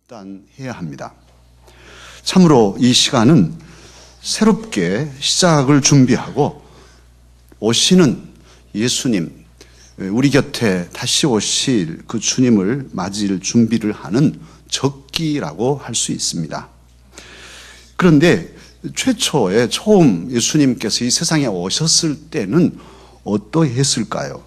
결단해야 합니다. 참으로 이 시간은 새롭게 시작을 준비하고 오시는 예수님, 우리 곁에 다시 오실 그 주님을 맞이할 준비를 하는 적기라고 할 수 있습니다. 그런데 최초에 처음 예수님께서 이 세상에 오셨을 때는 어떠했을까요?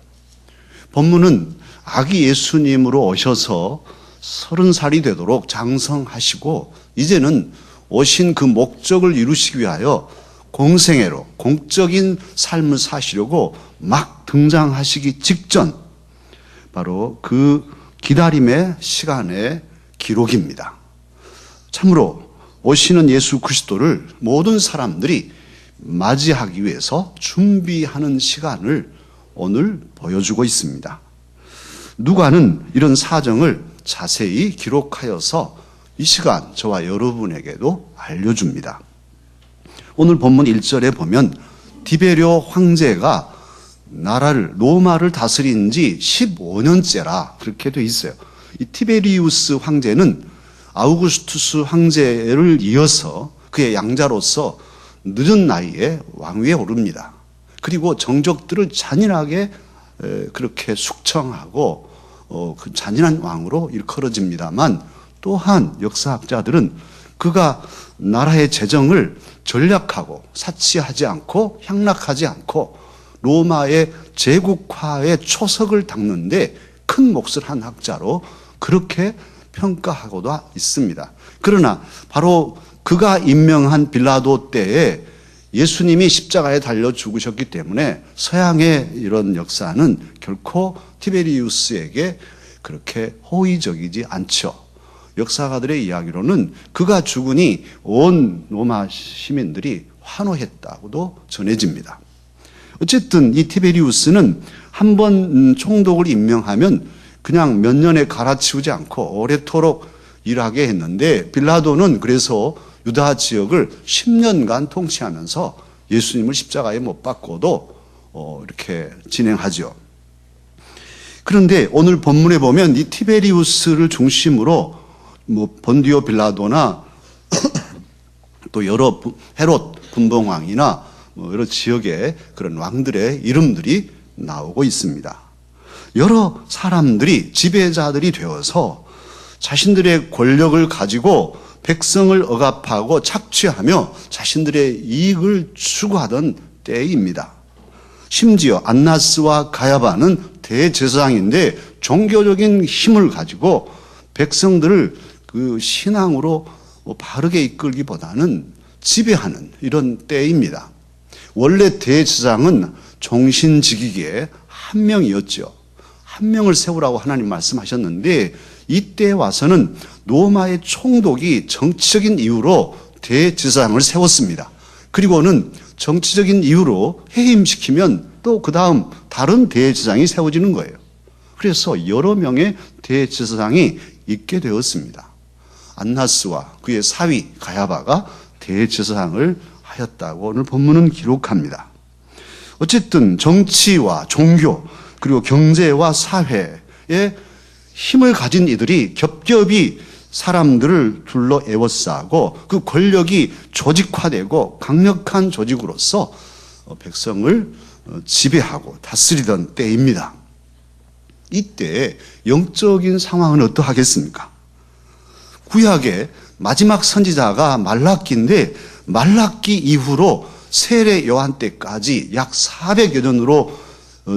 본문은 아기 예수님으로 오셔서 30살이 되도록 장성하시고 이제는 오신 그 목적을 이루시기 위하여 공생애로 공적인 삶을 사시려고 막 등장하시기 직전, 바로 그 기다림의 시간의 기록입니다. 참으로 오시는 예수 그리스도를 모든 사람들이 맞이하기 위해서 준비하는 시간을 오늘 보여주고 있습니다. 누가는 이런 사정을 자세히 기록하여서 이 시간 저와 여러분에게도 알려줍니다. 오늘 본문 1절에 보면 디베리오 황제가 로마를 다스린 지 15년째라 그렇게 되어 있어요. 이 티베리우스 황제는 아우구스투스 황제를 이어서 그의 양자로서 늦은 나이에 왕위에 오릅니다. 그리고 정적들을 잔인하게 그렇게 숙청하고 그 잔인한 왕으로 일컬어집니다만, 또한 역사학자들은 그가 나라의 재정을 전략하고 사치하지 않고 향락하지 않고 로마의 제국화의 초석을 닦는데 큰 몫을 한 학자로 그렇게 평가하고도 있습니다. 그러나 바로 그가 임명한 빌라도 때에 예수님이 십자가에 달려 죽으셨기 때문에 서양의 이런 역사는 결코 티베리우스에게 그렇게 호의적이지 않죠. 역사가들의 이야기로는 그가 죽으니 온 로마 시민들이 환호했다고도 전해집니다. 어쨌든 이 티베리우스는 한 번 총독을 임명하면 그냥 몇 년에 갈아치우지 않고 오래도록 일하게 했는데, 빌라도는 그래서 유다 지역을 10년간 통치하면서 예수님을 십자가에 못 박고도 이렇게 진행하죠. 그런데 오늘 본문에 보면 이 티베리우스를 중심으로 본디오 빌라도나 또 여러 헤롯 분봉왕이나 여러 지역의 그런 왕들의 이름들이 나오고 있습니다. 여러 사람들이 지배자들이 되어서 자신들의 권력을 가지고 백성을 억압하고 착취하며 자신들의 이익을 추구하던 때입니다. 심지어 안나스와 가야바는 대제사장인데 종교적인 힘을 가지고 백성들을 그 신앙으로 바르게 이끌기보다는 지배하는 이런 때입니다. 원래 대제사장은 종신직이기에 한 명이었죠. 한 명을 세우라고 하나님 말씀하셨는데, 이때 와서는 로마의 총독이 정치적인 이유로 대제사장을 세웠습니다. 그리고는 정치적인 이유로 해임시키면 또 그 다음 다른 대제사장이 세워지는 거예요. 그래서 여러 명의 대제사장이 있게 되었습니다. 안나스와 그의 사위 가야바가 대제사장을 하였다고 오늘 본문은 기록합니다. 어쨌든 정치와 종교 그리고 경제와 사회에 힘을 가진 이들이 겹겹이 사람들을 둘러 에워싸고 그 권력이 조직화되고 강력한 조직으로서 백성을 지배하고 다스리던 때입니다. 이때 영적인 상황은 어떠하겠습니까? 구약의 마지막 선지자가 말라기인데, 말라기 이후로 세례 요한 때까지 약 400여 년으로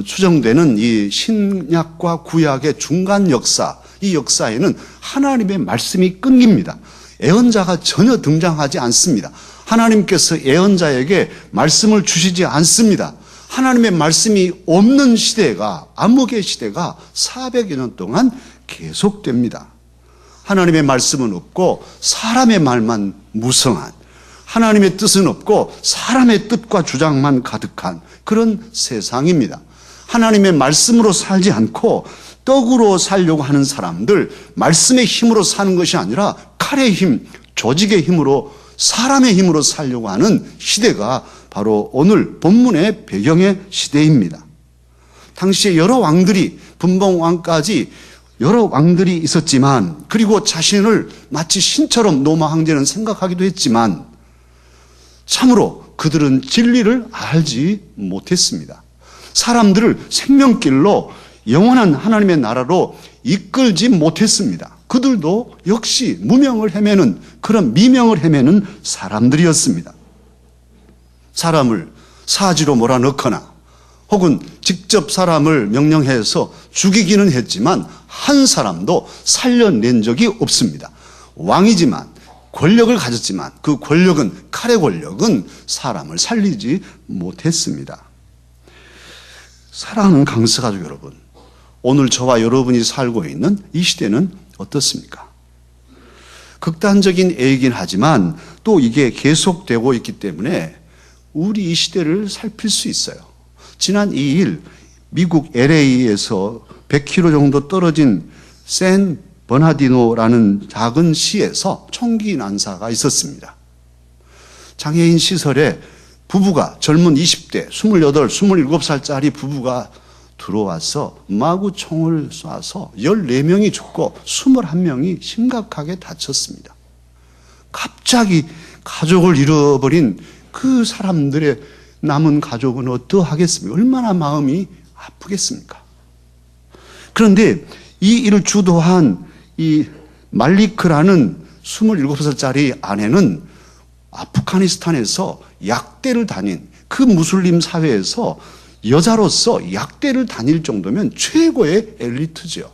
추정되는 이 신약과 구약의 중간 역사, 이 역사에는 하나님의 말씀이 끊깁니다. 예언자가 전혀 등장하지 않습니다. 하나님께서 예언자에게 말씀을 주시지 않습니다. 하나님의 말씀이 없는 시대가, 암흑의 시대가 400여 년 동안 계속됩니다. 하나님의 말씀은 없고 사람의 말만 무성한, 하나님의 뜻은 없고 사람의 뜻과 주장만 가득한 그런 세상입니다. 하나님의 말씀으로 살지 않고 떡으로 살려고 하는 사람들, 말씀의 힘으로 사는 것이 아니라 칼의 힘, 조직의 힘으로, 사람의 힘으로 살려고 하는 시대가 바로 오늘 본문의 배경의 시대입니다. 당시에 여러 왕들이 분봉왕까지 여러 왕들이 있었지만, 그리고 자신을 마치 신처럼 로마 황제는 생각하기도 했지만 참으로 그들은 진리를 알지 못했습니다. 사람들을 생명길로 영원한 하나님의 나라로 이끌지 못했습니다. 그들도 역시 무명을 헤매는, 그런 미명을 헤매는 사람들이었습니다. 사람을 사지로 몰아넣거나 혹은 직접 사람을 명령해서 죽이기는 했지만 한 사람도 살려낸 적이 없습니다. 왕이지만, 권력을 가졌지만 그 권력은, 칼의 권력은 사람을 살리지 못했습니다. 사랑하는 강서 가족 여러분, 오늘 저와 여러분이 살고 있는 이 시대는 어떻습니까? 극단적인 예이긴 하지만 또 이게 계속되고 있기 때문에 우리 이 시대를 살필 수 있어요. 지난 2일 미국 LA에서 100km 정도 떨어진 샌 버나디노라는 작은 시에서 총기 난사가 있었습니다. 장애인 시설에 부부가, 젊은 20대, 28, 27살짜리 부부가 들어와서 마구 총을 쏴서 14명이 죽고 21명이 심각하게 다쳤습니다. 갑자기 가족을 잃어버린 그 사람들의 남은 가족은 어떠하겠습니까? 얼마나 마음이 아프겠습니까? 그런데 이 일을 주도한 이 말리크라는 27살짜리 아내는 아프가니스탄에서 약대를 다닌, 그 무슬림 사회에서 여자로서 약대를 다닐 정도면 최고의 엘리트죠.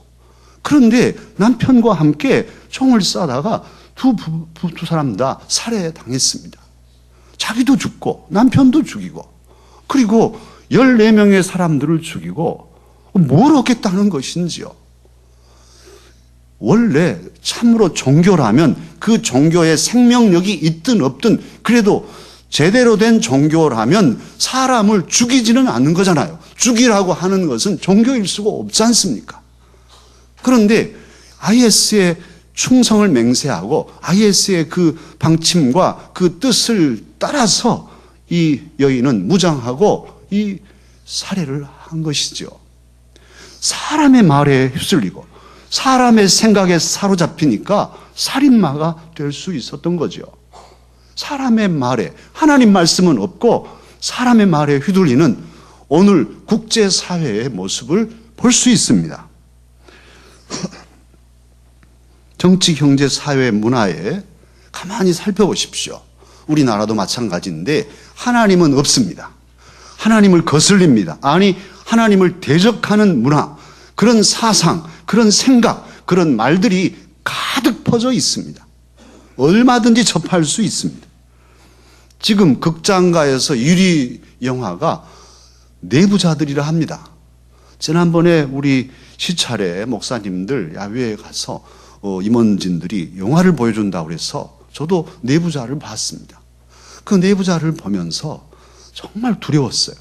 그런데 남편과 함께 총을 쏴다가 두 사람 다 살해당했습니다. 자기도 죽고 남편도 죽이고, 그리고 14명의 사람들을 죽이고 뭘 얻겠다는 것인지요. 원래 참으로 종교라면 그 종교에 생명력이 있든 없든 그래도 제대로 된 종교라면 사람을 죽이지는 않는 거잖아요. 죽이라고 하는 것은 종교일 수가 없지 않습니까? 그런데 IS의 충성을 맹세하고 IS의 그 방침과 그 뜻을 따라서 이 여인은 무장하고 이 살해를 한 것이죠. 사람의 말에 휩쓸리고 사람의 생각에 사로잡히니까 살인마가 될 수 있었던 거죠. 사람의 말에, 하나님 말씀은 없고 사람의 말에 휘둘리는 오늘 국제사회의 모습을 볼 수 있습니다. 정치, 경제, 사회, 문화에 가만히 살펴보십시오. 우리나라도 마찬가지인데 하나님은 없습니다. 하나님을 거슬립니다. 아니, 하나님을 대적하는 문화, 그런 사상, 그런 생각, 그런 말들이 가득 퍼져 있습니다. 얼마든지 접할 수 있습니다. 지금 극장가에서 1위 영화가 내부자들이라 합니다. 지난번에 우리 시찰에 목사님들 야외에 가서 임원진들이 영화를 보여준다고 해서 저도 내부자를 봤습니다. 그 내부자를 보면서 정말 두려웠어요.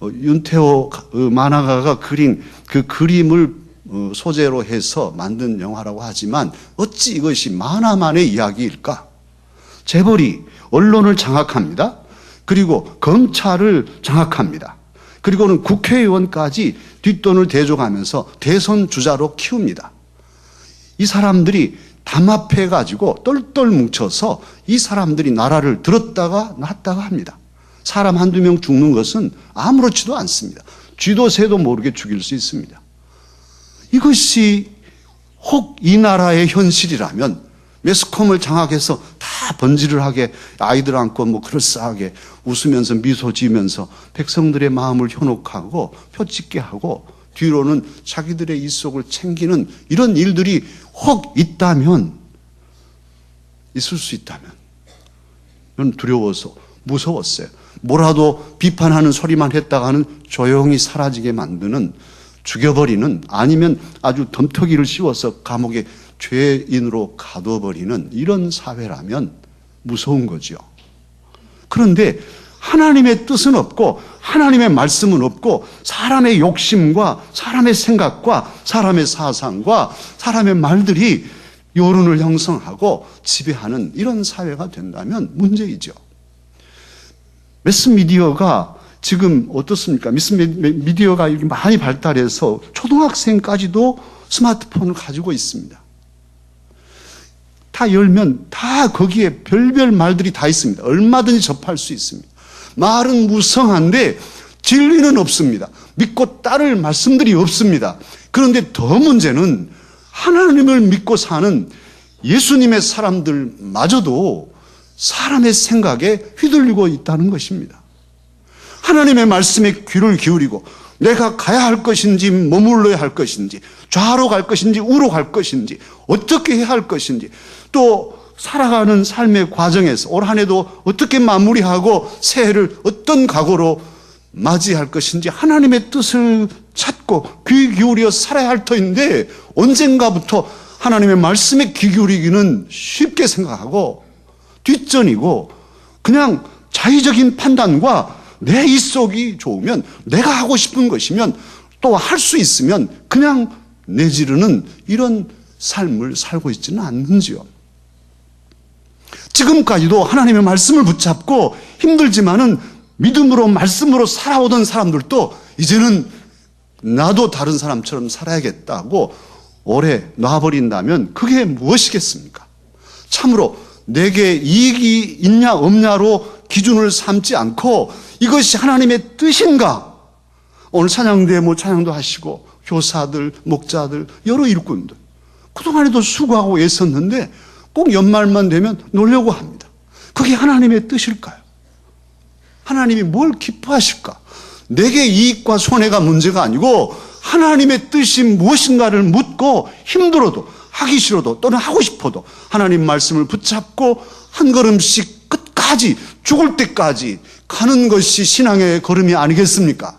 윤태호 만화가가 그린 그 그림을 소재로 해서 만든 영화라고 하지만 어찌 이것이 만화만의 이야기일까? 재벌이 언론을 장악합니다. 그리고 검찰을 장악합니다. 그리고는 국회의원까지 뒷돈을 대줘가면서 대선 주자로 키웁니다. 이 사람들이 담합해가지고 똘똘 뭉쳐서 이 사람들이 나라를 들었다가 놨다가 합니다. 사람 한두 명 죽는 것은 아무렇지도 않습니다. 쥐도 새도 모르게 죽일 수 있습니다. 이것이 혹 이 나라의 현실이라면 매스컴을 장악해서 다 번지를 하게 아이들 안고 뭐 그럴싸하게 웃으면서 미소 지으면서 백성들의 마음을 현혹하고 표찍게 하고 뒤로는 자기들의 입속을 챙기는 이런 일들이 혹 있다면, 있을 수 있다면 저는 두려워서 무서웠어요. 뭐라도 비판하는 소리만 했다가는 조용히 사라지게 만드는, 죽여버리는, 아니면 아주 덤터기를 씌워서 감옥에 죄인으로 가둬버리는 이런 사회라면 무서운 거죠. 그런데 하나님의 뜻은 없고 하나님의 말씀은 없고 사람의 욕심과 사람의 생각과 사람의 사상과 사람의 말들이 여론을 형성하고 지배하는 이런 사회가 된다면 문제이죠. 매스미디어가 지금 어떻습니까? 매스미디어가 많이 발달해서 초등학생까지도 스마트폰을 가지고 있습니다. 다 열면 다 거기에 별별 말들이 다 있습니다. 얼마든지 접할 수 있습니다. 말은 무성한데 진리는 없습니다. 믿고 따를 말씀들이 없습니다. 그런데 더 문제는 하나님을 믿고 사는 예수님의 사람들마저도 사람의 생각에 휘둘리고 있다는 것입니다. 하나님의 말씀에 귀를 기울이고 내가 가야 할 것인지 머물러야 할 것인지 좌로 갈 것인지 우로 갈 것인지 어떻게 해야 할 것인지 또 살아가는 삶의 과정에서 올 한 해도 어떻게 마무리하고 새해를 어떤 각오로 맞이할 것인지 하나님의 뜻을 찾고 귀 기울여 살아야 할 터인데 언젠가부터 하나님의 말씀에 귀 기울이기는 쉽게 생각하고 뒷전이고 그냥 자의적인 판단과 내 입속이 좋으면 내가 하고 싶은 것이면 또 할 수 있으면 그냥 내지르는 이런 삶을 살고 있지는 않는지요. 지금까지도 하나님의 말씀을 붙잡고 힘들지만은 믿음으로 말씀으로 살아오던 사람들도 이제는 나도 다른 사람처럼 살아야겠다고 오래 놔버린다면 그게 무엇이겠습니까? 참으로 내게 이익이 있냐 없냐로 기준을 삼지 않고 이것이 하나님의 뜻인가? 오늘 찬양대 찬양도 하시고 교사들, 목자들, 여러 일꾼들 그동안에도 수고하고 애썼는데 꼭 연말만 되면 놀려고 합니다. 그게 하나님의 뜻일까요? 하나님이 뭘 기뻐하실까? 내게 이익과 손해가 문제가 아니고 하나님의 뜻이 무엇인가를 묻고 힘들어도 하기 싫어도 또는 하고 싶어도 하나님 말씀을 붙잡고 한 걸음씩 끝까지 죽을 때까지 가는 것이 신앙의 걸음이 아니겠습니까?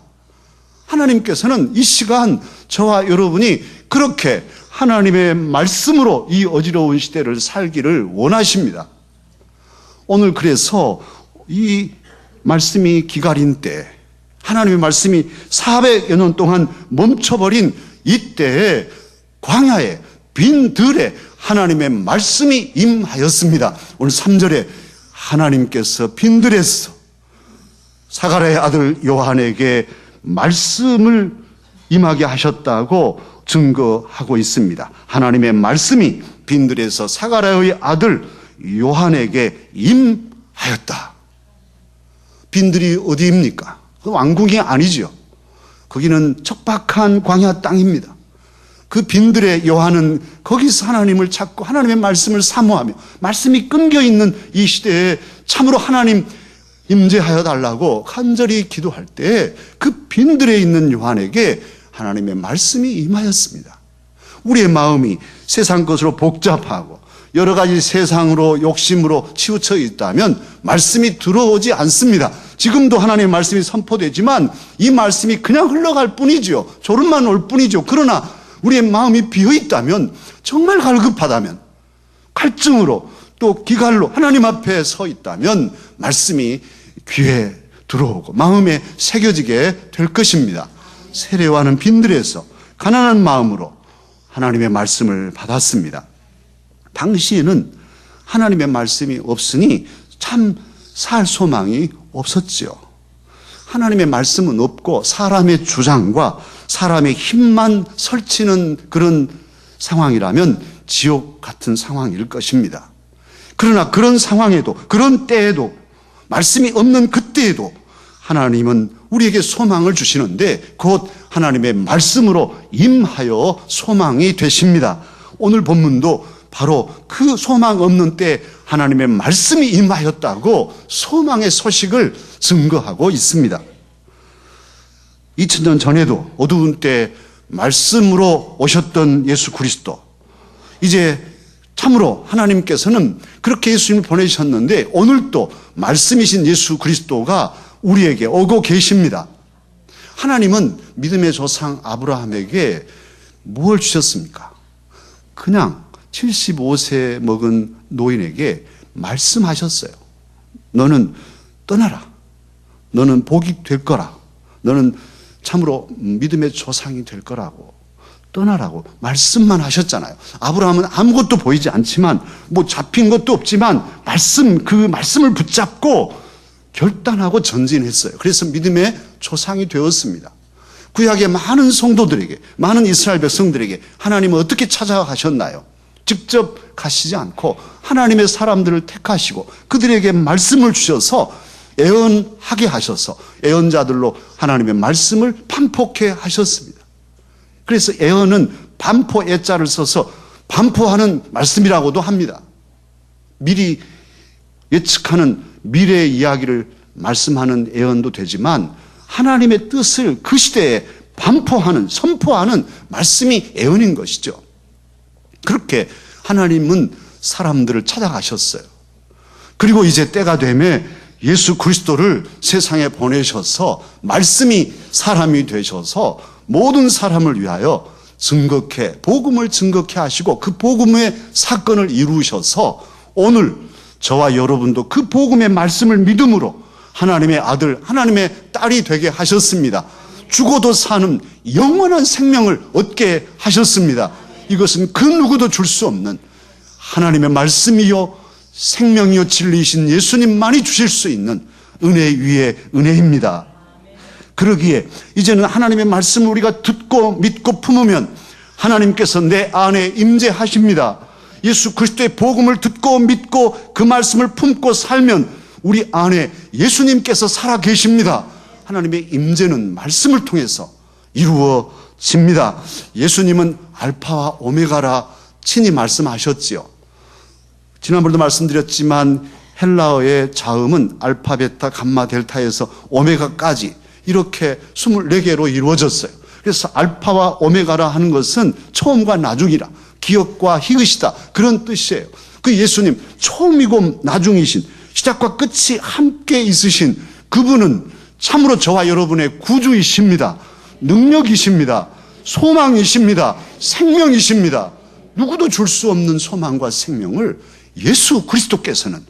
하나님께서는 이 시간 저와 여러분이 그렇게 하나님의 말씀으로 이 어지러운 시대를 살기를 원하십니다. 오늘 그래서 이 말씀이 기갈인 때 하나님의 말씀이 400여 년 동안 멈춰버린 이때에 광야에 빈 들에 하나님의 말씀이 임하였습니다. 오늘 3절에 하나님께서 빈 들에서 사가랴의 아들 요한에게 말씀을 임하게 하셨다고 증거하고 있습니다. 하나님의 말씀이 빈 들에서 사가랴의 아들 요한에게 임하였다. 빈들이 어디입니까? 그 왕궁이 아니지요. 거기는 척박한 광야 땅입니다. 그 빈들의 요한은 거기서 하나님을 찾고 하나님의 말씀을 사모하며 말씀이 끊겨 있는 이 시대에 참으로 하나님 임재하여 달라고 간절히 기도할 때 그 빈들에 있는 요한에게 하나님의 말씀이 임하였습니다. 우리의 마음이 세상 것으로 복잡하고 여러 가지 세상으로 욕심으로 치우쳐 있다면 말씀이 들어오지 않습니다. 지금도 하나님의 말씀이 선포되지만 이 말씀이 그냥 흘러갈 뿐이죠. 졸음만 올 뿐이죠. 그러나 우리의 마음이 비어 있다면 정말 갈급하다면 갈증으로 또 기갈로 하나님 앞에 서 있다면 말씀이 귀에 들어오고 마음에 새겨지게 될 것입니다. 세례와는 빈들에서 가난한 마음으로 하나님의 말씀을 받았습니다. 당시에는 하나님의 말씀이 없으니 참 살 소망이 없었지요. 하나님의 말씀은 없고 사람의 주장과 사람의 힘만 설치는 그런 상황이라면 지옥 같은 상황일 것입니다. 그러나 그런 상황에도 그런 때에도 말씀이 없는 그때에도 하나님은 우리에게 소망을 주시는데 곧 하나님의 말씀으로 임하여 소망이 되십니다. 오늘 본문도 바로 그 소망 없는 때 하나님의 말씀이 임하였다고 소망의 소식을 증거하고 있습니다. 2000년 전에도 어두운 때 말씀으로 오셨던 예수 그리스도, 이제 참으로 하나님께서는 그렇게 예수님을 보내셨는데 오늘도 말씀이신 예수 그리스도가 우리에게 오고 계십니다. 하나님은 믿음의 조상 아브라함에게 무엇을 주셨습니까? 그냥 75세 먹은 노인에게 말씀하셨어요. 너는 떠나라. 너는 복이 될 거라. 너는 참으로 믿음의 조상이 될 거라고. 떠나라고 말씀만 하셨잖아요. 아브라함은 아무것도 보이지 않지만 잡힌 것도 없지만 그 말씀을 붙잡고 결단하고 전진했어요. 그래서 믿음의 조상이 되었습니다. 구약의 많은 성도들에게, 많은 이스라엘 백성들에게 하나님은 어떻게 찾아가셨나요? 직접 가시지 않고 하나님의 사람들을 택하시고 그들에게 말씀을 주셔서 애언하게 하셔서 애언자들로 하나님의 말씀을 반포케 하셨습니다. 그래서 애언은 반포 애자를 써서 반포하는 말씀이라고도 합니다. 미리 예측하는 미래의 이야기를 말씀하는 애언도 되지만 하나님의 뜻을 그 시대에 반포하는, 선포하는 말씀이 애언인 것이죠. 그렇게 하나님은 사람들을 찾아가셨어요. 그리고 이제 때가 되매 예수 그리스도를 세상에 보내셔서 말씀이 사람이 되셔서 모든 사람을 위하여 복음을 증거케 하시고 그 복음의 사건을 이루셔서 오늘 저와 여러분도 그 복음의 말씀을 믿음으로 하나님의 아들, 하나님의 딸이 되게 하셨습니다. 죽어도 사는 영원한 생명을 얻게 하셨습니다. 이것은 그 누구도 줄 수 없는 하나님의 말씀이요 생명이요 진리이신 예수님만이 주실 수 있는 은혜 위에 은혜입니다. 그러기에 이제는 하나님의 말씀을 우리가 듣고 믿고 품으면 하나님께서 내 안에 임재하십니다. 예수 그리스도의 복음을 듣고 믿고 그 말씀을 품고 살면 우리 안에 예수님께서 살아 계십니다. 하나님의 임재는 말씀을 통해서 이루어집니다. 예수님은 알파와 오메가라 친히 말씀하셨지요. 지난번에도 말씀드렸지만 헬라어의 자음은 알파, 베타, 감마, 델타에서 오메가까지 이렇게 24개로 이루어졌어요. 그래서 알파와 오메가라 하는 것은 처음과 나중이라, 기억과 히읗이다, 그런 뜻이에요. 그 예수님, 처음이고 나중이신, 시작과 끝이 함께 있으신 그분은 참으로 저와 여러분의 구주이십니다. 능력이십니다. 소망이십니다. 생명이십니다. 누구도 줄 수 없는 소망과 생명을 예수 그리스도께서는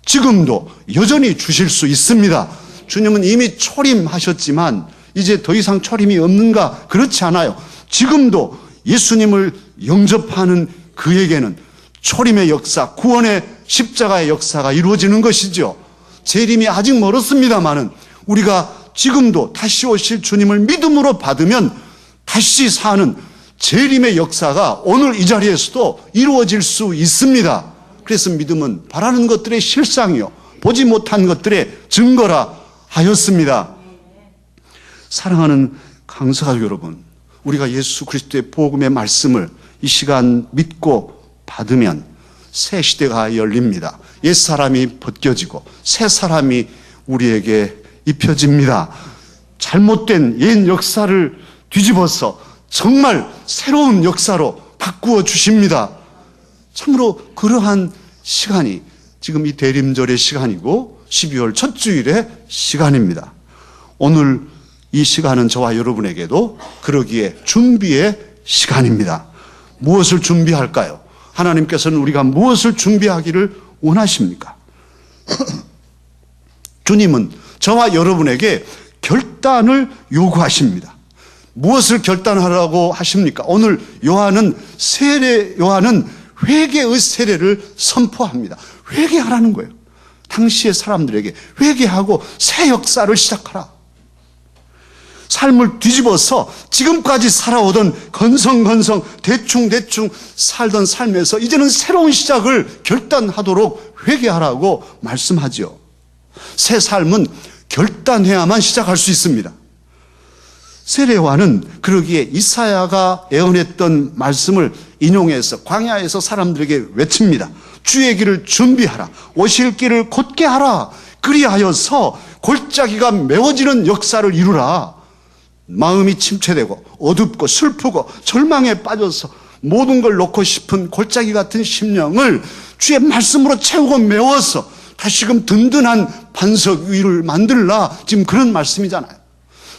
지금도 여전히 주실 수 있습니다. 주님은 이미 초림하셨지만 이제 더 이상 초림이 없는가? 그렇지 않아요. 지금도 예수님을 영접하는 그에게는 초림의 역사, 구원의 십자가의 역사가 이루어지는 것이죠. 재림이 아직 멀었습니다마는 우리가 지금도 다시 오실 주님을 믿음으로 받으면 다시 사는 재림의 역사가 오늘 이 자리에서도 이루어질 수 있습니다. 그래서 믿음은 바라는 것들의 실상이요 보지 못한 것들의 증거라 하였습니다. 사랑하는 강서가족 여러분, 우리가 예수 그리스도의 복음의 말씀을 이 시간 믿고 받으면 새 시대가 열립니다. 옛사람이 벗겨지고 새 사람이 우리에게 입혀집니다. 잘못된 옛 역사를 뒤집어서 정말 새로운 역사로 바꾸어 주십니다. 참으로 그러한 시간이 지금 이 대림절의 시간이고 12월 첫 주일의 시간입니다. 오늘 이 시간은 저와 여러분에게도 그러기에 준비의 시간입니다. 무엇을 준비할까요? 하나님께서는 우리가 무엇을 준비하기를 원하십니까? 주님은 저와 여러분에게 결단을 요구하십니다. 무엇을 결단하라고 하십니까? 오늘 요한은 회개의 세례를 선포합니다. 회개하라는 거예요. 당시의 사람들에게 회개하고 새 역사를 시작하라. 삶을 뒤집어서 지금까지 살아오던 건성건성 대충대충 살던 삶에서 이제는 새로운 시작을 결단하도록 회개하라고 말씀하죠. 새 삶은 결단해야만 시작할 수 있습니다. 세례요한은 그러기에 이사야가 예언했던 말씀을 인용해서 광야에서 사람들에게 외칩니다. 주의 길을 준비하라. 오실 길을 곧게 하라. 그리하여서 골짜기가 메워지는 역사를 이루라. 마음이 침체되고 어둡고 슬프고 절망에 빠져서 모든 걸 놓고 싶은 골짜기 같은 심령을 주의 말씀으로 채우고 메워서 다시금 든든한 반석 위를 만들라. 지금 그런 말씀이잖아요.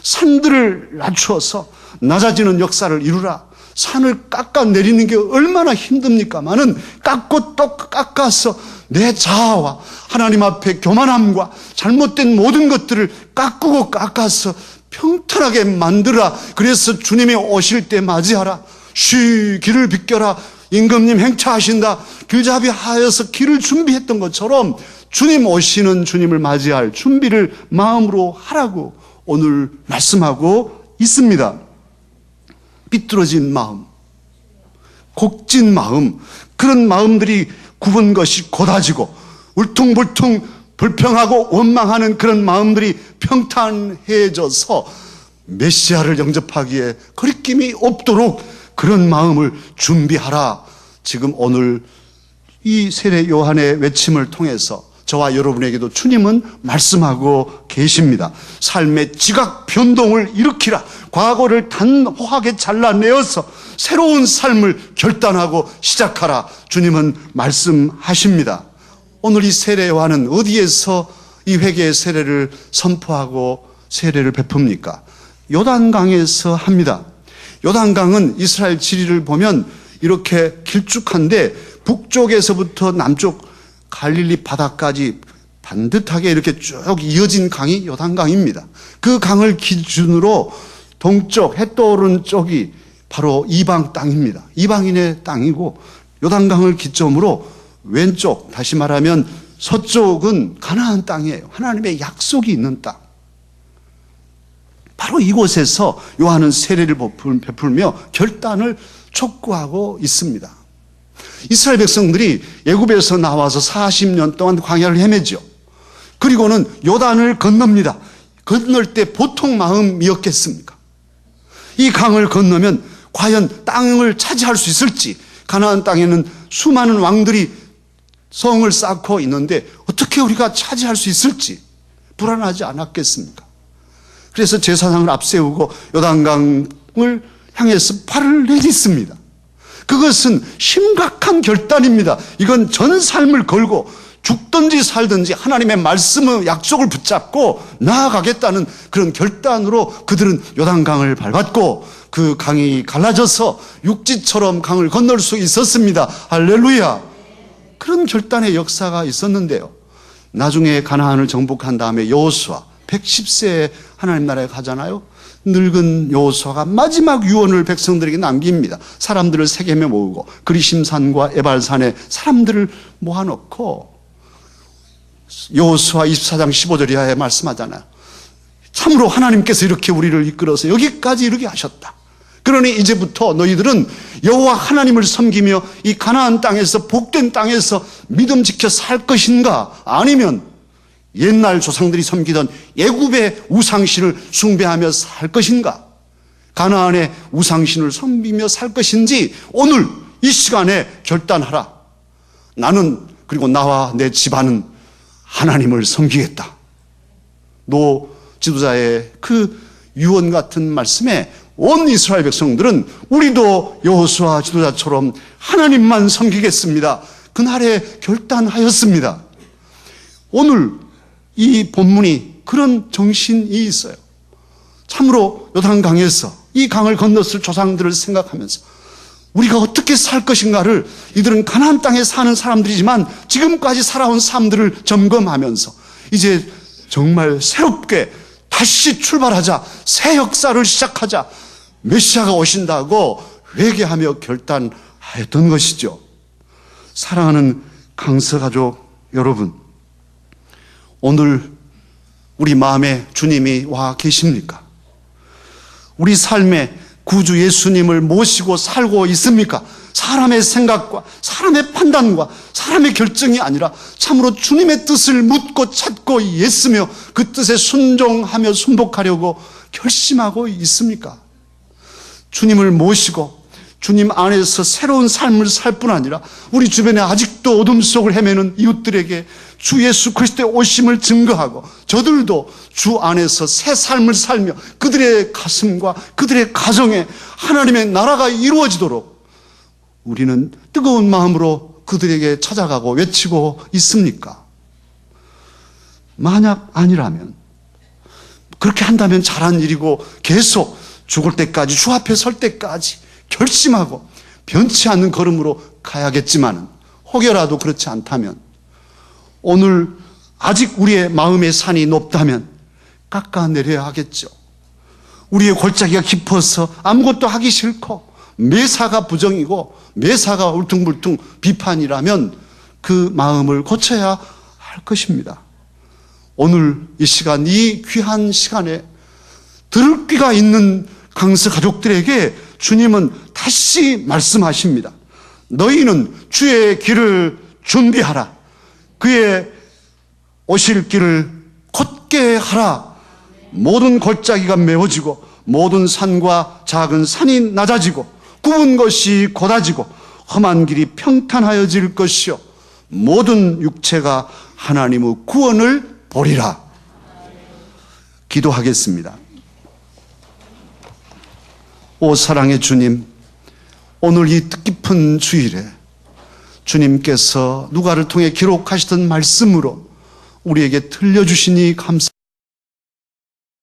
산들을 낮추어서 낮아지는 역사를 이루라. 산을 깎아내리는 게 얼마나 힘듭니까마는 깎고 또 깎아서 내 자아와 하나님 앞에 교만함과 잘못된 모든 것들을 깎고 깎아서 평탄하게 만들라. 그래서 주님이 오실 때 맞이하라. 쉬 길을 비켜라. 임금님 행차하신다. 길잡이 하여서 길을 준비했던 것처럼 주님 오시는 주님을 맞이할 준비를 마음으로 하라고 오늘 말씀하고 있습니다. 삐뚤어진 마음, 곡진 마음, 그런 마음들이 굽은 것이 곧아지고 울퉁불퉁 불평하고 원망하는 그런 마음들이 평탄해져서 메시아를 영접하기에 거리낌이 없도록 그런 마음을 준비하라. 지금 오늘 이 세례 요한의 외침을 통해서 저와 여러분에게도 주님은 말씀하고 계십니다. 삶의 지각 변동을 일으키라. 과거를 단호하게 잘라내어서 새로운 삶을 결단하고 시작하라. 주님은 말씀하십니다. 오늘 이 세례 요한은 어디에서 이 회개의 세례를 선포하고 세례를 베풉니까? 요단강에서 합니다. 요단강은 이스라엘 지리를 보면 이렇게 길쭉한데 북쪽에서부터 남쪽 갈릴리 바다까지 반듯하게 이렇게 쭉 이어진 강이 요단강입니다. 그 강을 기준으로 동쪽 해 떠오르는 쪽이 바로 이방 땅입니다. 이방인의 땅이고 요단강을 기점으로 왼쪽, 다시 말하면 서쪽은 가나안 땅이에요. 하나님의 약속이 있는 땅. 바로 이곳에서 요한은 세례를 베풀며 결단을 촉구하고 있습니다. 이스라엘 백성들이 애굽에서 나와서 40년 동안 광야를 헤매죠. 그리고는 요단을 건넙니다. 건널 때 보통 마음이었겠습니까? 이 강을 건너면 과연 땅을 차지할 수 있을지, 가나안 땅에는 수많은 왕들이 성을 쌓고 있는데 어떻게 우리가 차지할 수 있을지 불안하지 않았겠습니까? 그래서 제사장을 앞세우고 요단강을 향해서 발을 내딛습니다. 그것은 심각한 결단입니다. 이건 전 삶을 걸고 죽든지 살든지 하나님의 말씀의 약속을 붙잡고 나아가겠다는 그런 결단으로 그들은 요단강을 밟았고 그 강이 갈라져서 육지처럼 강을 건널 수 있었습니다. 할렐루야. 그런 결단의 역사가 있었는데요. 나중에 가나안을 정복한 다음에 여호수아 110세에 하나님 나라에 가잖아요. 늙은 여호수아가 마지막 유언을 백성들에게 남깁니다. 사람들을 세겜에 모으고 그리심산과 에발산에 사람들을 모아놓고 여호수아 24장 15절 이하에 말씀하잖아요. 참으로 하나님께서 이렇게 우리를 이끌어서 여기까지 이르게 하셨다. 그러니 이제부터 너희들은 여호와 하나님을 섬기며 이 가나안 땅에서 복된 땅에서 믿음 지켜 살 것인가, 아니면 옛날 조상들이 섬기던 애굽의 우상신을 숭배하며 살 것인가, 가나안의 우상신을 섬기며 살 것인지 오늘 이 시간에 결단하라. 나는, 그리고 나와 내 집안은 하나님을 섬기겠다. 노 지도자의 그 유언 같은 말씀에 온 이스라엘 백성들은 우리도 여호수아 지도자처럼 하나님만 섬기겠습니다. 그날에 결단하였습니다. 오늘 이 본문이 그런 정신이 있어요. 참으로 요단강에서 이 강을 건넜을 조상들을 생각하면서 우리가 어떻게 살 것인가를, 이들은 가나안 땅에 사는 사람들이지만 지금까지 살아온 삶들을 점검하면서 이제 정말 새롭게 다시 출발하자, 새 역사를 시작하자, 메시아가 오신다고 회개하며 결단하였던 것이죠. 사랑하는 강서가족 여러분, 오늘 우리 마음에 주님이 와 계십니까? 우리 삶에 구주 예수님을 모시고 살고 있습니까? 사람의 생각과 사람의 판단과 사람의 결정이 아니라 참으로 주님의 뜻을 묻고 찾고 애쓰며 그 뜻에 순종하며 순복하려고 결심하고 있습니까? 주님을 모시고 주님 안에서 새로운 삶을 살 뿐 아니라 우리 주변에 아직도 어둠 속을 헤매는 이웃들에게 주 예수 그리스도의 오심을 증거하고 저들도 주 안에서 새 삶을 살며 그들의 가슴과 그들의 가정에 하나님의 나라가 이루어지도록 우리는 뜨거운 마음으로 그들에게 찾아가고 외치고 있습니까? 만약 아니라면, 그렇게 한다면 잘한 일이고 계속 죽을 때까지, 주 앞에 설 때까지 결심하고 변치 않는 걸음으로 가야겠지만, 혹여라도 그렇지 않다면 오늘 아직 우리의 마음의 산이 높다면 깎아내려야 하겠죠. 우리의 골짜기가 깊어서 아무것도 하기 싫고 매사가 부정이고 매사가 울퉁불퉁 비판이라면 그 마음을 고쳐야 할 것입니다. 오늘 이 시간, 이 귀한 시간에 들을 귀가 있는 강서 가족들에게 주님은 다시 말씀하십니다. 너희는 주의 길을 준비하라. 그의 오실 길을 곧게 하라. 모든 골짜기가 메워지고 모든 산과 작은 산이 낮아지고 굽은 것이 곧아지고 험한 길이 평탄하여질 것이요 모든 육체가 하나님의 구원을 보리라. 기도하겠습니다. 오 사랑의 주님, 오늘 이 뜻깊은 주일에 주님께서 누가를 통해 기록하시던 말씀으로 우리에게 들려주시니 감사합니다.